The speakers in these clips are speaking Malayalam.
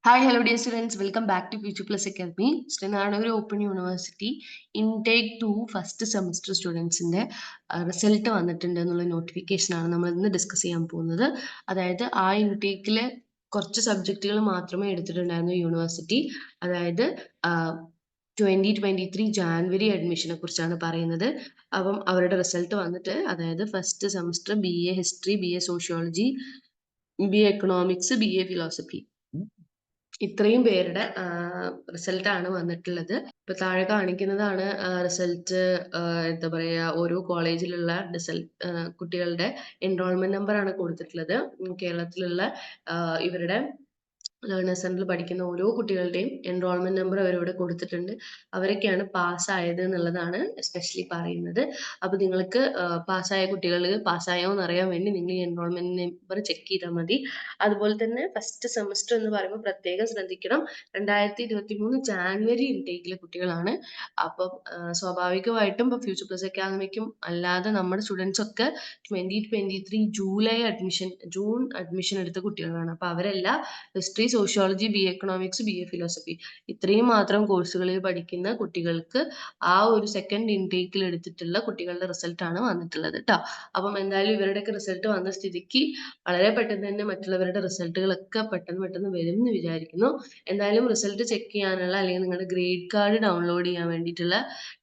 Hi, hello dear students. Welcome back to Future Plus Academy. Sreenarayanaguru open university intake 2 first semester സ്റ്റുഡൻസിന്റെ റിസൾട്ട് വന്നിട്ടുണ്ട് എന്നുള്ള നോട്ടിഫിക്കേഷനാണ് നമ്മൾ ഇന്ന് ഡിസ്കസ് ചെയ്യാൻ പോകുന്നത്. അതായത് ആ ഇൻടേക്കിലെ കുറച്ച് സബ്ജക്റ്റുകൾ മാത്രമേ എടുത്തിട്ടുണ്ടായിരുന്നു യൂണിവേഴ്സിറ്റി. അതായത് 2023 ജാനുവരി അഡ്മിഷനെ കുറിച്ചാണ് പറയുന്നത്. അപ്പം അവരുടെ റിസൾട്ട് വന്നിട്ട് അതായത് first semester BA history, BA sociology, BA economics, BA philosophy ഇത്രയും പേരുടെ റിസൾട്ടാണ് വന്നിട്ടുള്ളത്. ഇപ്പൊ താഴെ കാണിക്കുന്നതാണ് റിസൾട്ട്. എന്താ പറയാ, ഓരോ കോളേജിലുള്ള കുട്ടികളുടെ എൻറോൾമെന്റ് നമ്പർ ആണ് കൊടുത്തിട്ടുള്ളത്. കേരളത്തിലുള്ള ഇവരുടെ ലേണേഴ്സ് സെന്ററിൽ പഠിക്കുന്ന ഓരോ കുട്ടികളുടെയും എൻറോൾമെന്റ് നമ്പർ അവരിവിടെ കൊടുത്തിട്ടുണ്ട്. അവരൊക്കെയാണ് പാസ്സായത് എന്നുള്ളതാണ് എസ്പെഷ്യലി പറയുന്നത്. അപ്പൊ നിങ്ങൾക്ക് പാസ്സായ കുട്ടികൾ പാസ്സായോ എന്ന് അറിയാൻ വേണ്ടി നിങ്ങൾ ഈ എൻറോൾമെന്റ് നമ്പർ ചെക്ക് ചെയ്താൽ മതി. അതുപോലെ തന്നെ ഫസ്റ്റ് സെമസ്റ്റർ എന്ന് പറയുമ്പോൾ പ്രത്യേകം ശ്രദ്ധിക്കണം, 2023 ജാനുവരി ഇൻടേക്കിലെ കുട്ടികളാണ്. അപ്പം സ്വാഭാവികമായിട്ടും ഇപ്പൊ ഫ്യൂച്ചർ പ്ലസ് അക്കാദമിക്കും അല്ലാതെ നമ്മുടെ സ്റ്റുഡൻസ് ഒക്കെ 2023 ജൂൺ അഡ്മിഷൻ എടുത്ത കുട്ടികളാണ്. അപ്പൊ അവരെല്ലാം history, sociology, BA economics, BA philosophy ഇത്രയും മാത്രം കോഴ്സുകളിൽ പഠിക്കുന്ന കുട്ടികൾക്ക് ആ ഒരു സെക്കൻഡ് ഇൻടേക്കിൽ എടുത്തിട്ടുള്ള കുട്ടികളുടെ റിസൾട്ട് ആണ് വന്നിട്ടുള്ളത് ട്ടോ. അപ്പം എന്തായാലും ഇവരുടെയൊക്കെ റിസൾട്ട് വന്ന സ്ഥിതിക്ക് വളരെ പെട്ടെന്ന് തന്നെ മറ്റുള്ളവരുടെ റിസൾട്ടുകളൊക്കെ പെട്ടെന്ന് വരും എന്ന് വിചാരിക്കുന്നു. എന്തായാലും റിസൾട്ട് ചെക്ക് ചെയ്യാനുള്ള അല്ലെങ്കിൽ നിങ്ങളുടെ ഗ്രേഡ് കാർഡ് ഡൗൺലോഡ് ചെയ്യാൻ വേണ്ടിയിട്ടുള്ള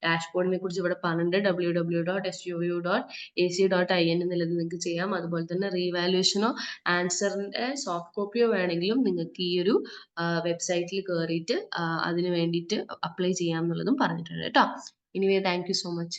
ഡാഷ്ബോർഡിനെ കുറിച്ച് ഇവിടെ പറഞ്ഞിട്ടുണ്ട്. www.suu.ac.in എന്നുള്ളത് നിങ്ങൾക്ക് ചെയ്യാം. അതുപോലെ തന്നെ റീവാലുവേഷനോ ആൻസറിന്റെ സോഫ്റ്റ് കോപ്പിയോ വേണമെങ്കിലും നിങ്ങൾക്ക് ഈ ഒരു വെബ്സൈറ്റിൽ കയറിയിട്ട് അതിന് വേണ്ടിയിട്ട് അപ്ലൈ ചെയ്യാം എന്നുള്ളതും പറഞ്ഞിട്ടുണ്ട് കേട്ടോ. Anyway, thank you so much.